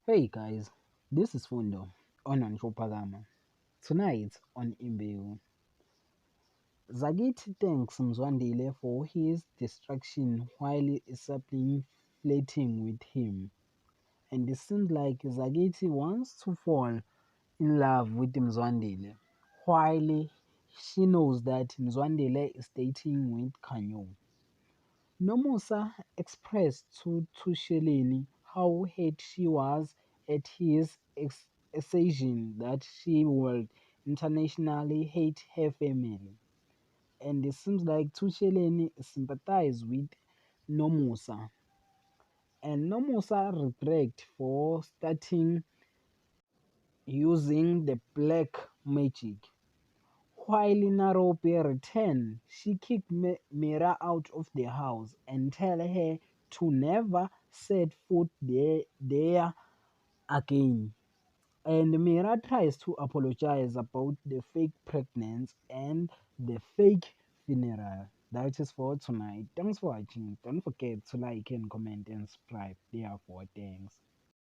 Hey guys, this is Fundo on Pagama. Tonight on Imbewu, Zagit thanks Mzwandile for his distraction while Sapling flirting with him, and it seems like Zagiti wants to fall in love with Mzwandile, while she knows that Mzwandile is dating with Kanyo. Nomusa expressed to Tusheleni how hurt she was at his assertion that she would internationally hate her family. And it seems like Tusheleni sympathized with Nomusa. And Nomusa regret for starting using the black magic. While Narope returned, she kicked Mira out of the house and tell her to never set foot there again. And Mira tries to apologize about the fake pregnancy and the fake funeral. That is for tonight. Thanks for watching. Don't forget to like and comment and subscribe. Therefore, thanks.